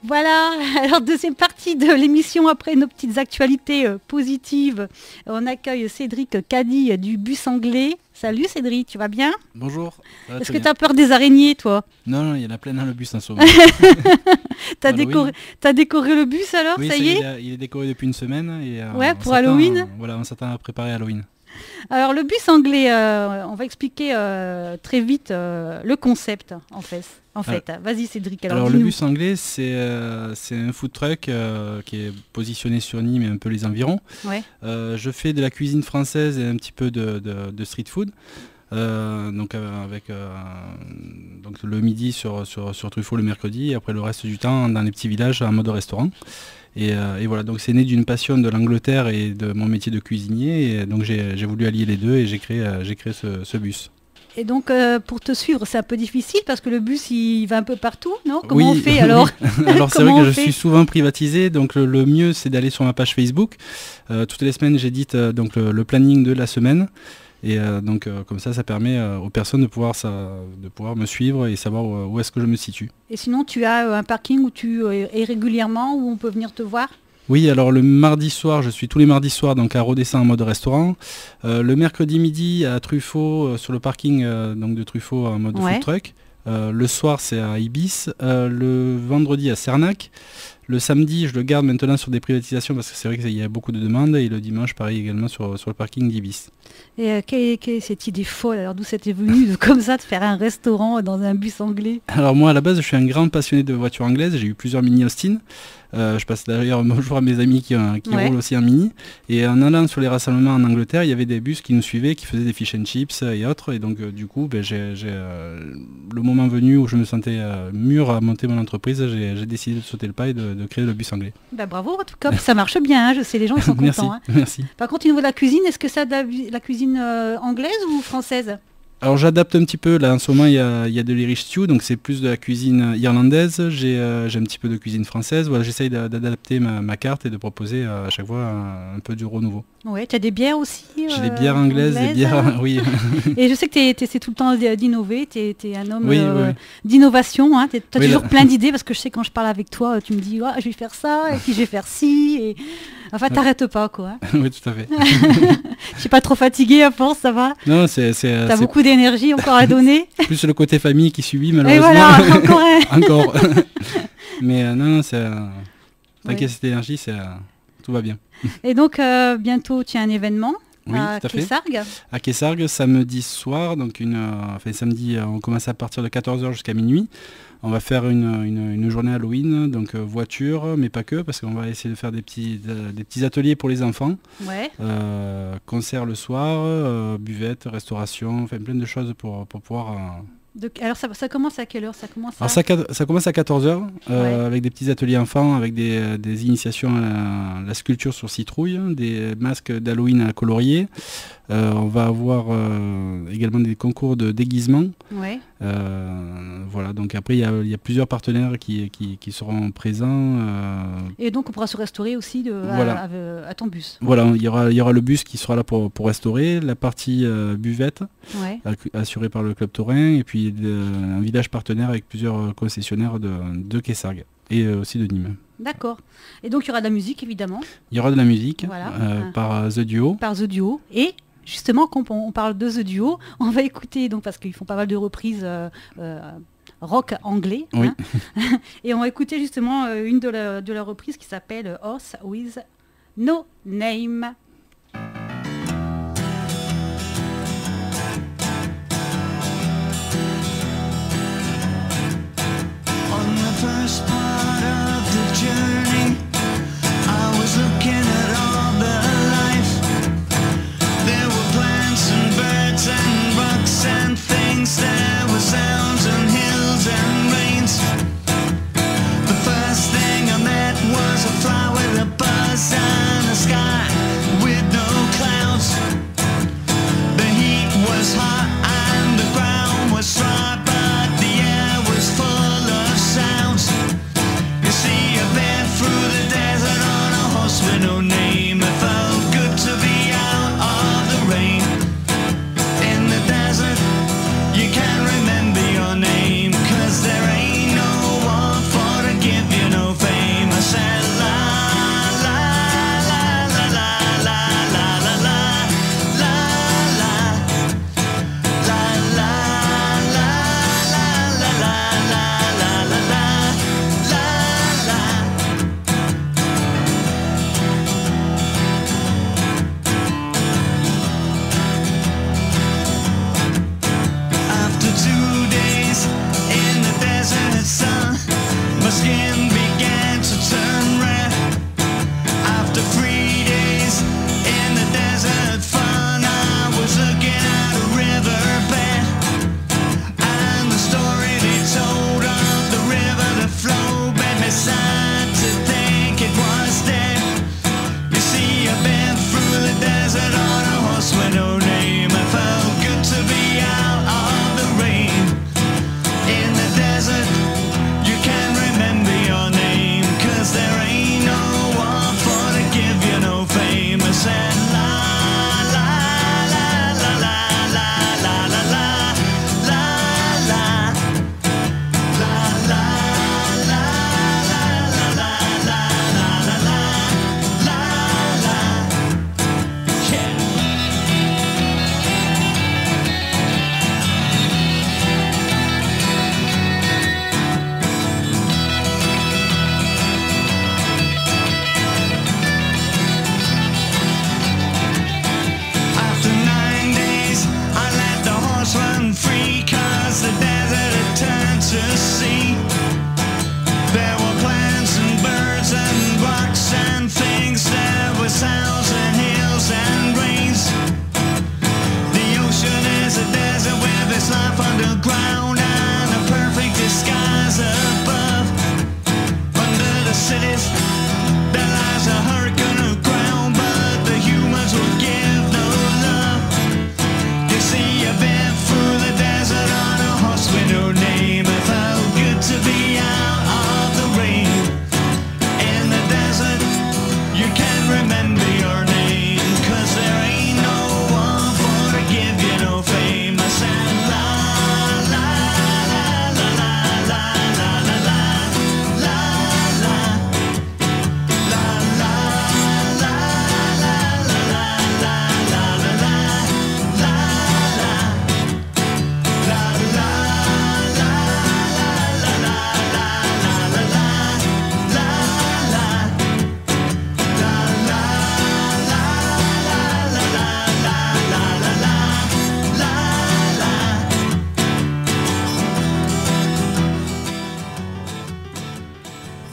Voilà, alors deuxième partie de l'émission, après nos petites actualités positives, on accueille Cédric Caddy du bus anglais. Salut Cédric, tu vas bien? Bonjour. Est-ce que tu as peur des araignées, toi? Non, il y en a plein dans le bus en ce moment. T'as décoré le bus alors, oui, ça y est? Il est décoré depuis une semaine. Et, ouais, pour Halloween. Voilà, on s'attend à préparer Halloween. Alors le bus anglais, on va expliquer très vite le concept en fait. Vas-y Cédric. Alors le bus anglais, c'est un food truck qui est positionné sur Nîmes et un peu les environs. Ouais. Je fais de la cuisine française et un petit peu de street food. Donc avec donc le midi sur Truffaut le mercredi et après le reste du temps dans les petits villages en mode restaurant. Et voilà, donc c'est né d'une passion de l'Angleterre et de mon métier de cuisinier. Et donc j'ai voulu allier les deux et j'ai créé ce bus. Et donc pour te suivre, c'est un peu difficile parce que le bus il va un peu partout, non? Comment on fait alors? Alors c'est vrai que je suis souvent privatisé, donc le mieux c'est d'aller sur ma page Facebook. Toutes les semaines j'édite donc le planning de la semaine. Et donc comme ça permet aux personnes de pouvoir me suivre et savoir où est-ce que je me situe. Et sinon tu as un parking où tu es régulièrement, où on peut venir te voir? Oui, alors le mardi soir, je suis tous les mardis soirs donc à Rodessin en mode restaurant. Le mercredi midi à Truffaut, sur le parking donc de Truffaut en mode food truck. Le soir c'est à Ibis. Le vendredi à Cernac. Le samedi, je le garde maintenant sur des privatisations parce que c'est vrai qu'il y a beaucoup de demandes. Et le dimanche, pareil également sur le parking d'Ibis. Et quelle est cette idée folle? Alors d'où c'était venu comme ça de faire un restaurant dans un bus anglais? Alors moi à la base, je suis un grand passionné de voitures anglaises. J'ai eu plusieurs Mini Austin. Je passe d'ailleurs bonjour à mes amis qui roulent aussi en Mini. Et en allant sur les rassemblements en Angleterre, il y avait des bus qui nous suivaient, qui faisaient des fish and chips et autres. Et donc du coup, le moment venu où je me sentais mûr à monter mon entreprise, j'ai décidé de sauter le pas et de créer le bus anglais. Bah, bravo en tout cas, ça marche bien, hein, je sais, les gens ils sont merci, contents. Hein. Merci. Par contre, au niveau de la cuisine, est-ce que ça la cuisine anglaise ou française? Alors j'adapte un petit peu, là en ce moment il y a de l'Irish stew, donc c'est plus de la cuisine irlandaise, j'ai un petit peu de cuisine française, voilà, j'essaye d'adapter ma carte et de proposer à chaque fois un peu du renouveau. Ouais, tu as des bières aussi? J'ai des bières anglaises, des bières, oui. Et je sais que tu essaies tout le temps d'innover, tu es un homme d'innovation, hein, tu as toujours plein d'idées, parce que je sais quand je parle avec toi, tu me dis oh, je vais faire ça, et puis je vais faire ci, et... Enfin, t'arrêtes pas, quoi. Oui, tout à fait. Je suis pas trop fatiguée à force, ça va? Non, t'as beaucoup d'énergie encore à donner. Plus le côté famille qui subit, malheureusement. Et voilà, encore encore. Mais non, t'inquiète, cette énergie, tout va bien. Et donc, bientôt, tu as un événement à Quessargues. À Quessargues, samedi soir, donc samedi, on commence à partir de 14h jusqu'à minuit. On va faire une journée Halloween, donc voiture, mais pas que, parce qu'on va essayer de faire des petits ateliers pour les enfants. Ouais. Concert le soir, buvette, restauration, enfin plein de choses pour pouvoir... Alors ça commence à quelle heure? Ça commence à 14h, avec des petits ateliers enfants, avec des initiations à la sculpture sur citrouille, des masques d'Halloween à colorier. On va avoir également des concours de déguisement. Ouais. Voilà, donc après il y a plusieurs partenaires qui seront présents. Et donc on pourra se restaurer aussi à ton bus. Voilà, il y aura le bus qui sera là pour restaurer, la partie buvette, assurée par le Club Taurin, et puis un village partenaire avec plusieurs concessionnaires de Quessargues et aussi de Nîmes. D'accord. Et donc il y aura de la musique évidemment. Il y aura de la musique par The Duo. Par The Duo. Et justement, quand on parle de The Duo, on va écouter, donc, parce qu'ils font pas mal de reprises rock anglais. Oui. Hein, et on va écouter justement une de leurs reprises qui s'appelle Horse with No Name. On the first part of the journey, I was looking at all the life. There were plants and birds and rocks and things. There were sounds and hills and rains. The first thing I met was a fly with a buzz and a sky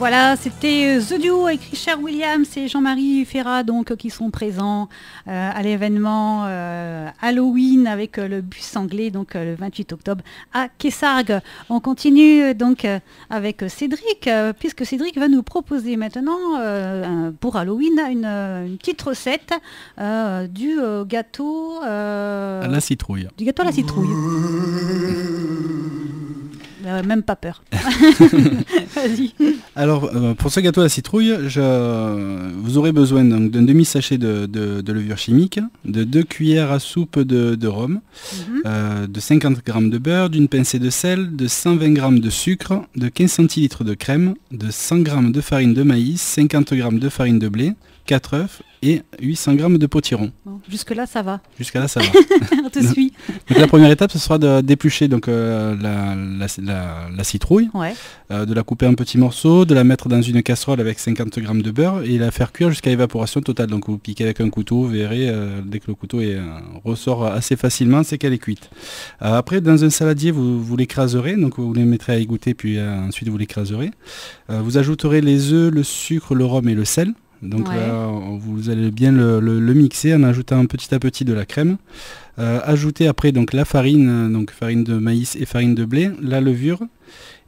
Voilà, c'était The Duo avec Richard Williams et Jean-Marie Ferrat donc, qui sont présents à l'événement Halloween avec le bus anglais donc, le 28 octobre à Kessargues. On continue donc avec Cédric, puisque Cédric va nous proposer maintenant pour Halloween une petite recette du gâteau à la citrouille. Du gâteau à la citrouille. Même pas peur. Vas-y. Alors, pour ce gâteau à la citrouille, vous aurez besoin d'un demi-sachet de levure chimique, de 2 cuillères à soupe de rhum, de 50 g de beurre, d'une pincée de sel, de 120 g de sucre, de 15 centilitres de crème, de 100 g de farine de maïs, 50 g de farine de blé, 4 œufs et 800 g de potiron. Bon, jusque-là, ça va. Jusqu'à là, ça va. On te suit. Donc, la première étape, ce sera d'éplucher donc, la citrouille, de la couper en petits morceaux, de la mettre dans une casserole avec 50 g de beurre et la faire cuire jusqu'à évaporation totale. Donc vous piquez avec un couteau, vous verrez, dès que le couteau ressort assez facilement, c'est qu'elle est cuite. Après, dans un saladier, vous l'écraserez, donc vous les mettrez à égoutter, puis ensuite vous l'écraserez. Vous ajouterez les œufs, le sucre, le rhum et le sel. Donc là, vous allez bien le mixer en ajoutant petit à petit de la crème. Ajoutez après donc la farine, donc farine de maïs et farine de blé, la levure.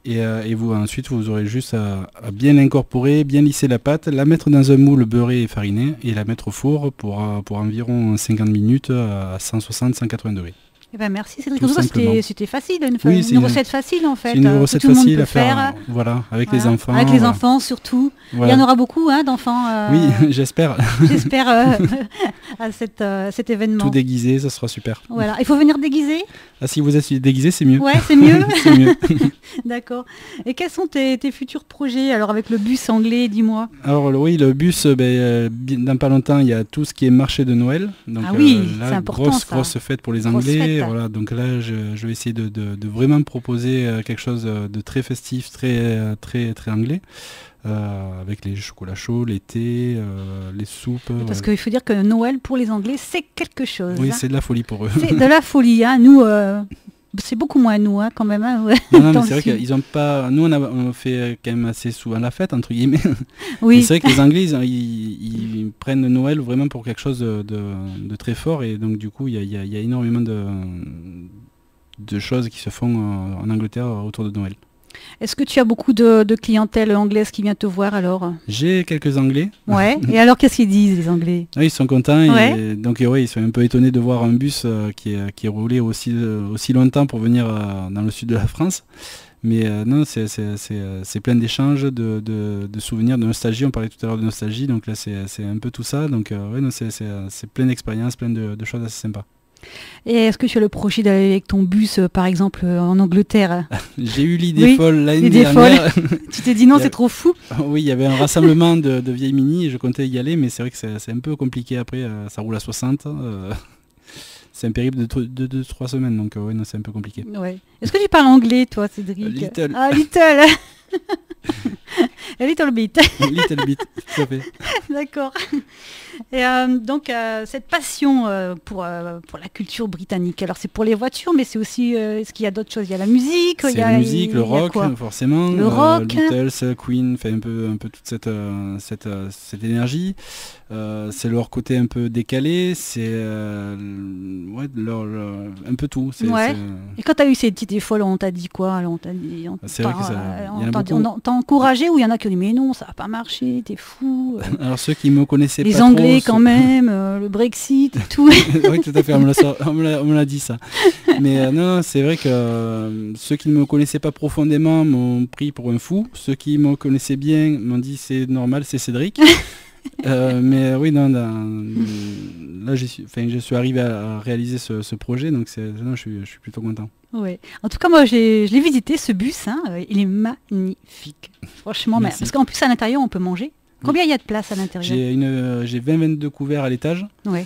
Et ensuite vous aurez juste à bien l'incorporer, bien lisser la pâte, la mettre dans un moule beurré et fariné et la mettre au four pour environ 50 minutes à 160-180 degrés. Eh ben merci Cédric. C'était facile, une recette facile en fait. C'est une recette facile à faire, voilà, avec les enfants. Avec les enfants surtout. Voilà. Il y en aura beaucoup d'enfants. Oui, j'espère. J'espère à cet événement. Tout déguisé, ça sera super. Voilà. Il faut venir déguisé. Ah, si vous êtes déguisé, c'est mieux. Ouais, c'est mieux. C'est mieux. D'accord. Et quels sont tes futurs projets alors avec le bus anglais, dis-moi. Alors oui, le bus, dans pas longtemps, il y a tout ce qui est marché de Noël. Donc, c'est important. Grosse fête pour les Anglais. Voilà, donc là, je vais essayer de vraiment proposer quelque chose de très festif, très anglais. Avec les chocolats chauds, les thés, les soupes. Parce qu'il faut dire que Noël pour les Anglais c'est quelque chose. Oui, c'est de la folie pour eux. C'est de la folie, nous c'est beaucoup moins nous quand même. Non, mais c'est vrai qu'ils ont pas. Nous on fait quand même assez souvent la fête entre guillemets. Oui. C'est vrai que les Anglais ils prennent Noël vraiment pour quelque chose de très fort et donc du coup il y a énormément de choses qui se font en Angleterre autour de Noël. Est-ce que tu as beaucoup de clientèle anglaise qui vient te voir alors? J'ai quelques Anglais. Ouais. Et alors qu'est-ce qu'ils disent les Anglais? Ils sont contents. Et donc ils sont un peu étonnés de voir un bus qui est roulé aussi longtemps pour venir dans le sud de la France. Mais non, c'est plein d'échanges, de souvenirs, de nostalgie. On parlait tout à l'heure de nostalgie, donc là c'est un peu tout ça. Donc c'est plein d'expériences, plein de choses assez sympas. Et est-ce que tu as le projet d'aller avec ton bus, par exemple, en Angleterre? J'ai eu l'idée folle l'année dernière. Tu t'es dit non, c'est trop fou. Oui, il y avait un rassemblement de vieilles mini et je comptais y aller, mais c'est vrai que c'est un peu compliqué après. Ça roule à 60. C'est un périple de 2-3 semaines, donc non, c'est un peu compliqué. Ouais. Est-ce que tu parles anglais, toi, Cédric? Little. Ah, little. A little bit. Little bit, tout à fait. D'accord. Et donc cette passion pour la culture britannique, alors c'est pour les voitures, mais c'est aussi, est-ce qu'il y a d'autres choses? Il y a la musique, c'est la musique, le rock, forcément. Le rock. Beatles, Queen, fait un peu toute cette énergie. C'est leur côté un peu décalé, c'est un peu tout. Et quand tu as eu ces petites idées folles, on t'a dit quoi? Alors, c'est vrai que on t'a encouragé ou il y en a qui ont dit mais non, ça va pas marcher, t'es fou. Alors ceux qui me connaissaient les pas Anglais trop, quand même, le Brexit et tout. Oui, tout à fait, on me l'a dit ça. Mais non, c'est vrai que ceux qui ne me connaissaient pas profondément m'ont pris pour un fou. Ceux qui me connaissaient bien m'ont dit c'est normal, c'est Cédric. Mais oui, non, là je suis arrivé à réaliser ce projet, donc je suis plutôt content. Ouais. En tout cas, moi, je l'ai visité, ce bus. Il est magnifique. Franchement, parce qu'en plus, à l'intérieur, on peut manger. Combien il y a de place à l'intérieur? J'ai 20-22 couverts à l'étage. Ouais.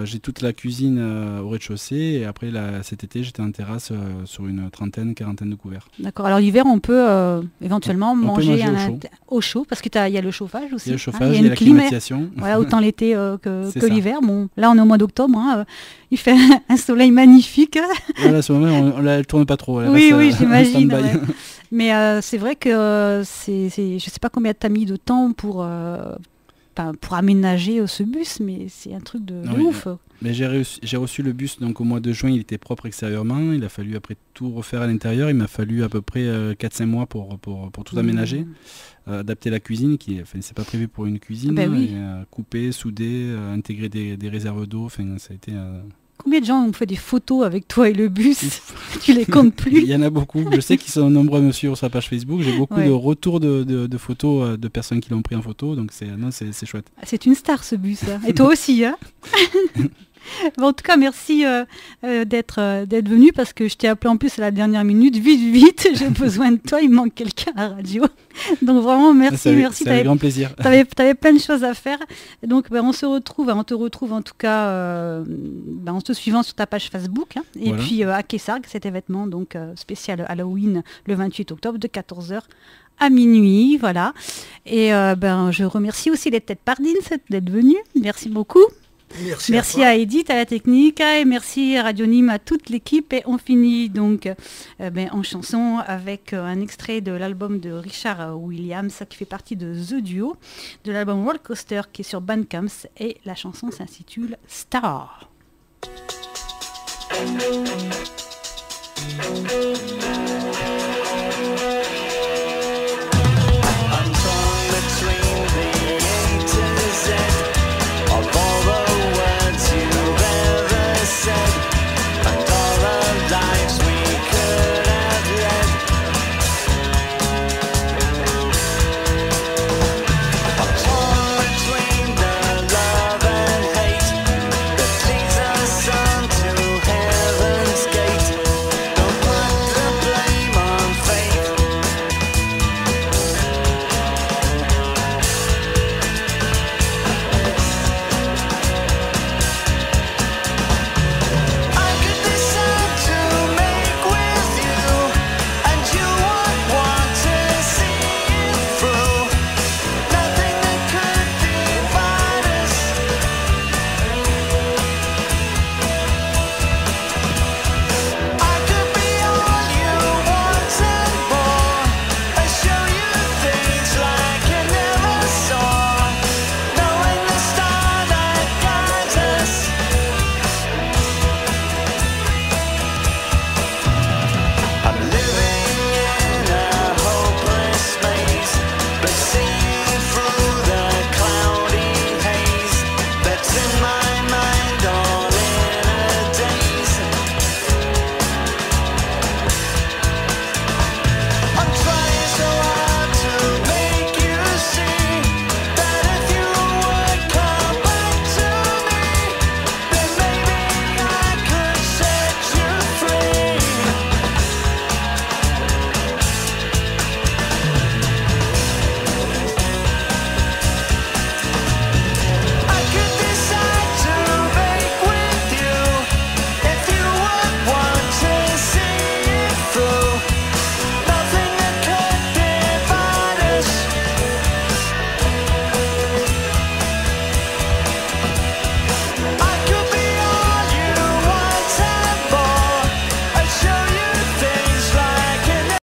J'ai toute la cuisine au rez-de-chaussée. Et après, cet été, j'étais en terrasse sur une quarantaine de couverts. D'accord. Alors l'hiver, on peut éventuellement manger au chaud, parce qu'il y a le chauffage aussi. Il y a le chauffage, il y a la climatisation. Voilà, autant l'été que l'hiver. Bon, là, on est au mois d'octobre. Il fait un soleil magnifique. Voilà, ce moment, on ne tourne pas trop. Oui, j'imagine. Ouais. Mais c'est vrai que je sais pas combien tu as mis de temps pour aménager ce bus, mais c'est un truc de ouf. Mais j'ai reçu le bus donc au mois de juin, il était propre extérieurement, il a fallu après tout refaire à l'intérieur, il m'a fallu à peu près 4-5 mois pour tout aménager, adapter la cuisine, c'est pas prévu pour une cuisine, couper, souder, intégrer des réserves d'eau, ça a été... Combien de gens ont fait des photos avec toi et le bus? Tu les comptes plus? Il y en a beaucoup. Je sais qu'ils sont nombreux à me suivre sur sa page Facebook. J'ai beaucoup de retours de photos de personnes qui l'ont pris en photo. Donc c'est chouette. C'est une star ce bus. Et toi aussi. Hein. Bon, en tout cas, merci d'être venu parce que je t'ai appelé en plus à la dernière minute. Vite, j'ai besoin de toi. Il me manque quelqu'un à la radio. Donc vraiment, merci. C'est avec grand plaisir. Tu avais plein de choses à faire. Donc on te retrouve en tout cas en te suivant sur ta page Facebook. Hein. Et puis à Kessargues, cet événement donc, spécial Halloween le 28 octobre de 14h à minuit. Voilà. Et je remercie aussi les têtes pardines d'être venues. Merci beaucoup. Merci à Edith, à la technique, et merci à Radio Nîmes, à toute l'équipe. Et on finit donc en chanson avec un extrait de l'album de Richard Williams qui fait partie de The Duo, de l'album Roller Coaster qui est sur Bandcamp, et la chanson s'intitule Star.